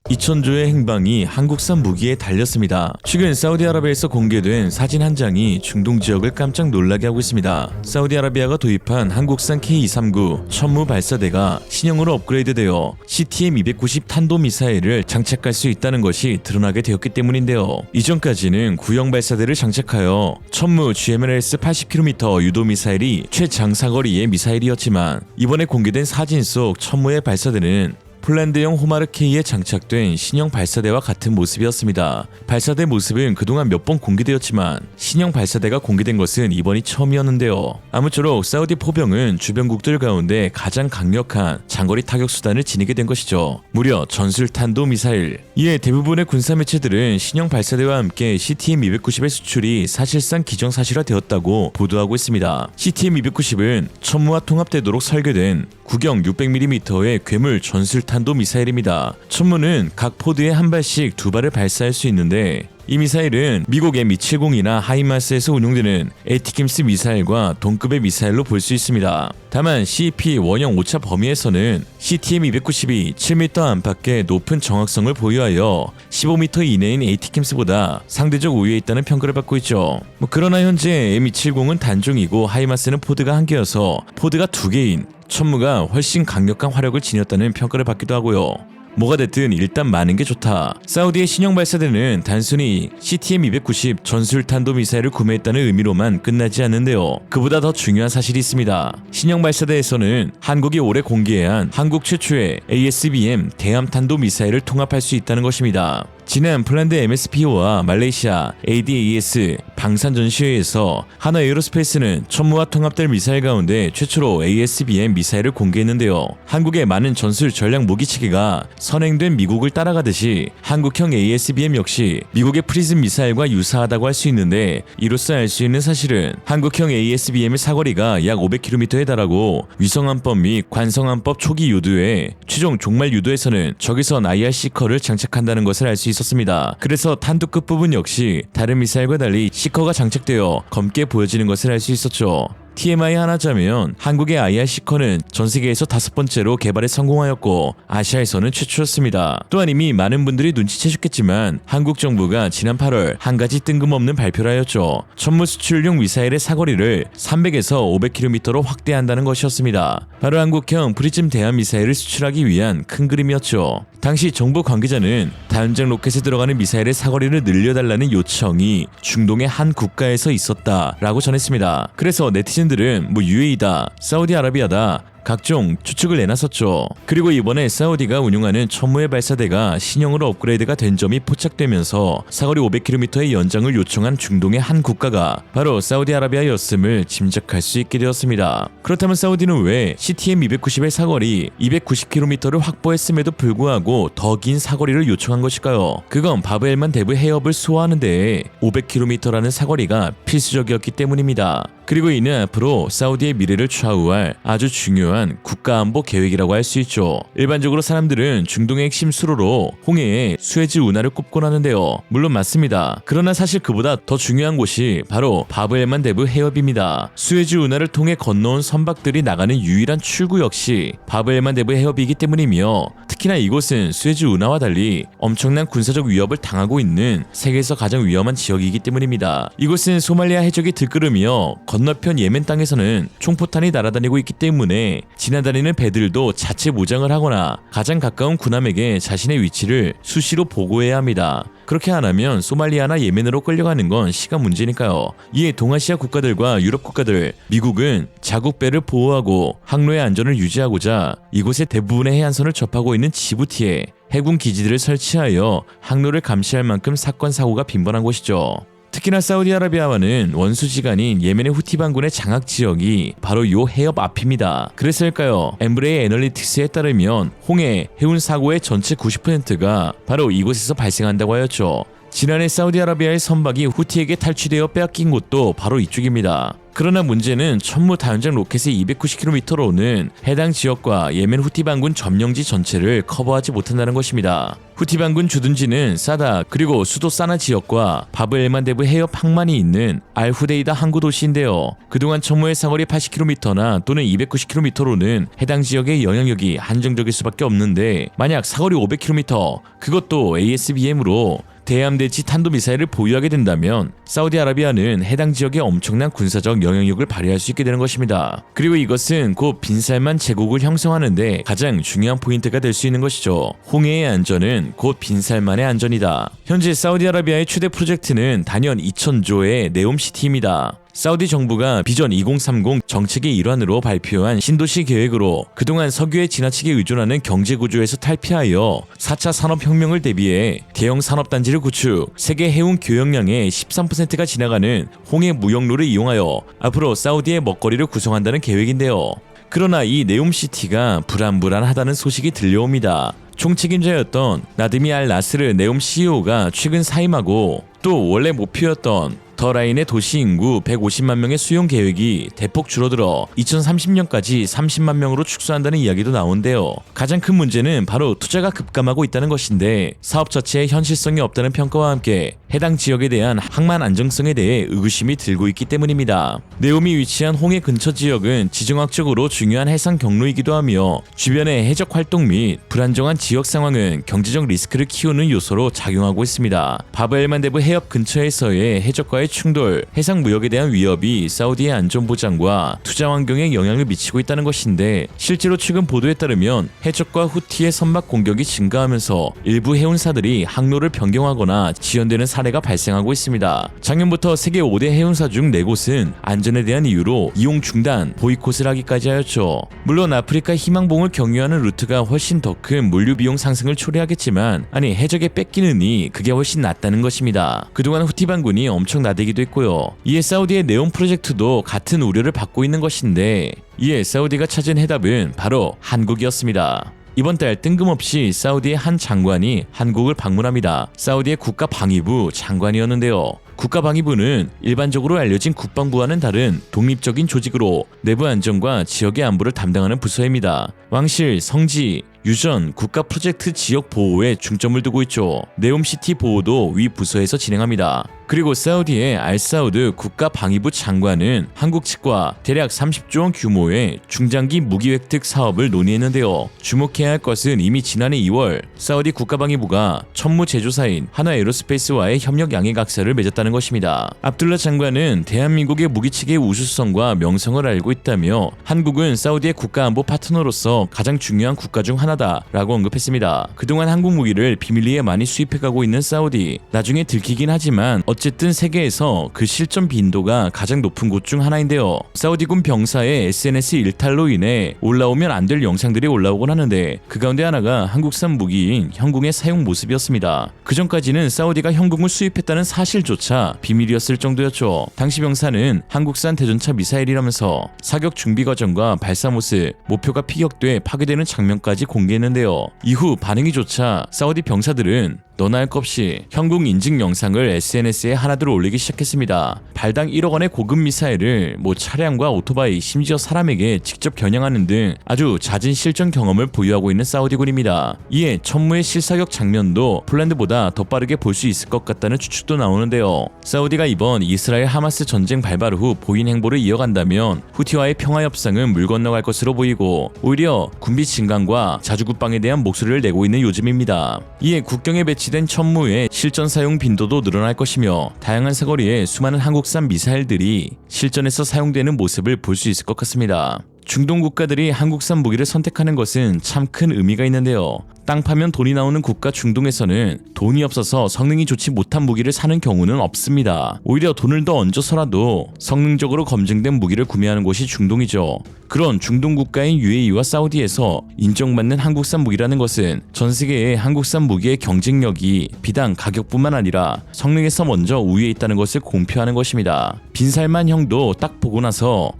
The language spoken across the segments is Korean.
2,000조의 행방이 한국산 무기에 달렸습니다. 최근 사우디아라비아에서 공개된 사진 한 장이 중동 지역을 깜짝 놀라게 하고 있습니다. 사우디아라비아가 도입한 한국산 K239 천무 발사대가 신형으로 업그레이드되어 CTM-290 탄도미사일을 장착할 수 있다는 것이 드러나게 되었기 때문인데요. 이전까지는 구형 발사대를 장착하여 천무 GMLRS 80km 유도미사일이 최장사거리의 미사일이었지만 이번에 공개된 사진 속 천무의 발사대는 폴란드형 호마르 K에 장착된 신형 발사대와 같은 모습이었습니다. 발사대 모습은 그동안 몇 번 공개되었지만 신형 발사대가 공개된 것은 이번이 처음이었는데요. 아무쪼록 사우디 포병은 주변국들 가운데 가장 강력한 장거리 타격 수단을 지니게 된 것이죠. 무려 전술탄도 미사일. 이에 대부분의 군사 매체들은 신형 발사대와 함께 CTM-290의 수출이 사실상 기정사실화되었다고 보도하고 있습니다. CTM-290은 천무와 통합되도록 설계된 구경 600mm의 괴물 전술탄도 미사일입니다. 천무는 각 포드에 한 발씩 두 발을 발사할 수 있는데 이 미사일은 미국 M270이나 하이마스에서 운용되는 에이티킴스 미사일과 동급의 미사일로 볼 수 있습니다. 다만 CEP 원형 오차 범위에서는 CTM-290이 7m 안팎의 높은 정확성을 보유하여 15m 이내인 에이티킴스보다 상대적 우위에 있다는 평가를 받고 있죠. 그러나 현재 M270은 단종이고 하이마스는 포드가 한 개여서 포드가 두 개인 천무가 훨씬 강력한 화력을 지녔다는 평가를 받기도 하고요. 뭐가 됐든 일단 많은 게 좋다. 사우디의 신형 발사대는 단순히 CTM-290 전술탄도 미사일을 구매했다는 의미로만 끝나지 않는데요. 그보다 더 중요한 사실이 있습니다. 신형 발사대에서는 한국이 올해 공개해야 한 한국 최초의 ASBM 대함탄도 미사일을 통합할 수 있다는 것입니다. 지난 폴란드 MSPO와 말레이시아 ADAS 방산 전시회에서 하나 에어로스페이스는 천무와 통합될 미사일 가운데 최초로 ASBM 미사일을 공개했는데요. 한국의 많은 전술 전략 무기 체계가 선행된 미국을 따라가듯이 한국형 ASBM 역시 미국의 프리즘 미사일과 유사하다고 할 수 있는데 이로써 알 수 있는 사실은 한국형 ASBM의 사거리가 약 500km에 달하고 위성안법 및 관성안법 초기 유도에 최종 종말 유도에서는 적외선 IR-C커를 장착한다는 것을 알 수 있었습니다. 그래서 탄두급 부분 역시 다른 미사일과 달리 C커가 장착되어 검게 보여지는 것을 알 수 있었죠. TMI 하나 자면 한국의 IR-C커는 전세계에서 5번째로 개발에 성공하였고 아시아에서는 최초였습니다. 또한 이미 많은 분들이 눈치채셨겠지만 한국 정부가 지난 8월 한 가지 뜬금없는 발표를 하였죠. 천무 수출용 미사일의 사거리를 300에서 500km로 확대한다는 것이었습니다. 바로 한국형 프리즘 대함 미사일을 수출하기 위한 큰 그림이었죠. 당시 정부 관계자는 다연장 로켓에 들어가는 미사일의 사거리를 늘려달라는 요청이 중동의 한 국가에서 있었다라고 전했습니다. 그래서 네티즌들은 UAE다, 사우디아라비아다 각종 추측을 내놨었죠. 그리고 이번에 사우디가 운용하는 천무의 발사대가 신형으로 업그레이드가 된 점이 포착되면서 사거리 500km의 연장을 요청한 중동의 한 국가가 바로 사우디아라비아였음을 짐작할 수 있게 되었습니다. 그렇다면 사우디는 왜 CTM-290의 사거리 290km를 확보했음에도 불구하고 더 긴 사거리를 요청한 것일까요? 그건 바브엘만 대부 해협을 소화하는 데에 500km라는 사거리가 필수적이었기 때문입니다. 그리고 이는 앞으로 사우디의 미래를 좌우할 아주 중요한 국가안보 계획이라고 할 수 있죠. 일반적으로 사람들은 중동의 핵심 수로로 홍해의 수에즈 운하를 꼽곤 하는데요. 물론 맞습니다. 그러나 사실 그보다 더 중요한 곳이 바로 바브엘만 대부 해협입니다. 수에즈 운하를 통해 건너온 선박들이 나가는 유일한 출구 역시 바브엘만 대부 해협이기 때문이며 특히나 이곳은 수에즈 운하와 달리 엄청난 군사적 위협을 당하고 있는 세계에서 가장 위험한 지역이기 때문입니다. 이곳은 소말리아 해적이 들끓으며 건너편 예멘 땅에서는 총포탄이 날아다니고 있기 때문에 지나다니는 배들도 자체 무장을 하거나 가장 가까운 군함에게 자신의 위치를 수시로 보고해야 합니다. 그렇게 안 하면 소말리아나 예멘으로 끌려가는 건 시간 문제니까요. 이에 동아시아 국가들과 유럽 국가들, 미국은 자국 배를 보호하고 항로의 안전을 유지하고자 이곳의 대부분의 해안선을 접하고 있는 지부티에 해군 기지들을 설치하여 항로를 감시할 만큼 사건 사고가 빈번한 곳이죠. 특히나 사우디아라비아와는 원수지간인 예멘의 후티 반군의 장악 지역이 바로 요 해협 앞입니다. 그래서일까요? 엠브레이 애널리틱스에 따르면 홍해 해운 사고의 전체 90%가 바로 이곳에서 발생한다고 하였죠. 지난해 사우디아라비아의 선박이 후티에게 탈취되어 빼앗긴 곳도 바로 이쪽입니다. 그러나 문제는 천무 다연장 로켓의 290km로는 해당 지역과 예멘 후티 반군 점령지 전체를 커버하지 못한다는 것입니다. 후티 반군 주둔지는 사다 그리고 수도 사나 지역과 바브엘만 대부 해협 항만이 있는 알후데이다 항구 도시인데요. 그동안 천무의 사거리 80km나 또는 290km로는 해당 지역의 영향력이 한정적일 수밖에 없는데 만약 사거리 500km 그것도 ASBM으로 대함대치 탄도미사일을 보유하게 된다면 사우디아라비아는 해당 지역에 엄청난 군사적 영향력을 발휘할 수 있게 되는 것입니다. 그리고 이것은 곧 빈살만 제국을 형성하는데 가장 중요한 포인트가 될 수 있는 것이죠. 홍해의 안전은 곧 빈살만의 안전이다. 현재 사우디아라비아의 최대 프로젝트는 단연 2000조의 네옴시티입니다. 사우디 정부가 비전 2030 정책의 일환으로 발표한 신도시 계획으로 그동안 석유에 지나치게 의존하는 경제 구조에서 탈피하여 4차 산업혁명을 대비해 대형 산업단지를 구축, 세계 해운 교역량의 13%가 지나가는 홍해 무역로를 이용하여 앞으로 사우디의 먹거리를 구성한다는 계획인데요. 그러나 이 네옴시티가 불안불안하다는 소식이 들려옵니다. 총책임자였던 나드미 알 나스르 네옴 CEO가 최근 사임하고 또 원래 목표였던 더 라인의 도시 인구 150만 명의 수용 계획이 대폭 줄어들어 2030년까지 30만 명으로 축소한다는 이야기도 나온대요. 가장 큰 문제는 바로 투자가 급감하고 있다는 것인데 사업 자체에 현실성이 없다는 평가와 함께 해당 지역에 대한 항만 안정성에 대해 의구심이 들고 있기 때문입니다. 네옴이 위치한 홍해 근처 지역은 지정학적으로 중요한 해상 경로이기도 하며 주변의 해적 활동 및 불안정한 지역 상황은 경제적 리스크를 키우는 요소로 작용하고 있습니다. 바브엘만 대부 해협 근처에서의 해적과의 충돌, 해상 무역에 대한 위협이 사우디의 안전 보장과 투자 환경에 영향을 미치고 있다는 것인데 실제로 최근 보도에 따르면 해적과 후티의 선박 공격이 증가하면서 일부 해운사들이 항로를 변경하거나 지연되는 사례가 발생하고 있습니다. 작년부터 세계 5대 해운사 중 4곳은 안전에 대한 이유로 이용 중단, 보이콧을 하기까지 하였죠. 물론 아프리카 희망봉을 경유하는 루트가 훨씬 더 큰 물류 비용 상승을 초래하겠지만 해적에 뺏기느니 그게 훨씬 낫다는 것입니다. 그동안 후티 반군이 엄청 나대기도 했고요. 이에 사우디의 네옴 프로젝트도 같은 우려를 받고 있는 것인데 이에 사우디가 찾은 해답은 바로 한국이었습니다. 이번 달 뜬금없이 사우디의 한 장관이 한국을 방문합니다. 사우디의 국가방위부 장관이었는데요. 국가방위부는 일반적으로 알려진 국방부와는 다른 독립적인 조직으로 내부 안전과 지역의 안보를 담당하는 부서입니다. 왕실, 성지, 유전, 국가 프로젝트 지역 보호에 중점을 두고 있죠. 네옴시티 보호도 위 부서에서 진행합니다. 그리고 사우디의 알사우드 국가방위부 장관은 한국 측과 대략 30조 원 규모의 중장기 무기 획득 사업을 논의했는데요. 주목해야 할 것은 이미 지난해 2월 사우디 국가방위부가 천무 제조사인 하나에로스페이스와의 협력 양해각서를 맺었다는 것입니다. 압둘라 장관은 대한민국의 무기체계의 우수성과 명성을 알고 있다며 한국은 사우디의 국가안보 파트너로서 가장 중요한 국가 중 하나다라고 언급했습니다. 그동안 한국 무기를 비밀리에 많이 수입해가고 있는 사우디, 나중에 들키긴 하지만 어쨌든 세계에서 그 실전 빈도가 가장 높은 곳 중 하나인데요. 사우디군 병사의 SNS 일탈로 인해 올라오면 안 될 영상들이 올라오곤 하는데 그 가운데 하나가 한국산 무기인 현궁의 사용 모습이었습니다. 그 전까지는 사우디가 현궁을 수입했다는 사실조차 비밀이었을 정도였죠. 당시 병사는 한국산 대전차 미사일이라면서 사격 준비 과정과 발사 모습, 목표가 피격돼 파괴되는 장면까지 공개했는데요. 이후 반응이 좋자 사우디 병사들은 너나 할 것 없이 현궁 인증 영상을 SNS에 하나둘 올리기 시작했습니다. 발당 1억 원의 고급 미사일을 차량과 오토바이 심지어 사람에게 직접 겨냥하는 등 아주 잦은 실전 경험을 보유하고 있는 사우디군입니다. 이에 천무의 실사격 장면도 폴란드보다 더 빠르게 볼 수 있을 것 같다는 추측도 나오는데요. 사우디가 이번 이스라엘 하마스 전쟁 발발 후 보인 행보를 이어간다면 후티와의 평화 협상은 물 건너갈 것으로 보이고 오히려 군비 증강과 자주국방에 대한 목소리를 내고 있는 요즘입니다. 이에 국경에 배치된 천무의 실전 사용 빈도도 늘어날 것이며 다양한 사거리에 수많은 한국산 미사일들이 실전에서 사용되는 모습을 볼 수 있을 것 같습니다. 중동 국가들이 한국산 무기를 선택하는 것은 참 큰 의미가 있는데요. 땅 파면 돈이 나오는 국가 중동에서는 돈이 없어서 성능이 좋지 못한 무기를 사는 경우는 없습니다. 오히려 돈을 더 얹어서라도 성능적으로 검증된 무기를 구매하는 곳이 중동이죠. 그런 중동 국가인 UAE와 사우디에서 인정받는 한국산 무기라는 것은 전 세계의 한국산 무기의 경쟁력이 비단 가격뿐만 아니라 성능에서 먼저 우위에 있다는 것을 공표하는 것입니다. 빈살만 형도 딱 보고 나서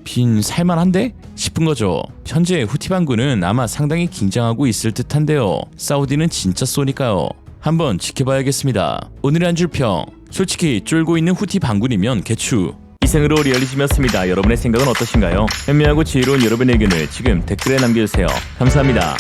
빈 살만한데? 싶은 거죠. 현재 후티 반군은 아마 상당히 긴장하고 있을 듯한데요. 사우디는 진짜 쏘니까요. 한번 지켜봐야겠습니다. 오늘의 한 줄 평. 솔직히 쫄고 있는 후티 반군이면 개추. 이상으로 리얼리즘이었습니다. 여러분의 생각은 어떠신가요? 현명하고 지혜로운 여러분의 의견을 지금 댓글에 남겨주세요. 감사합니다.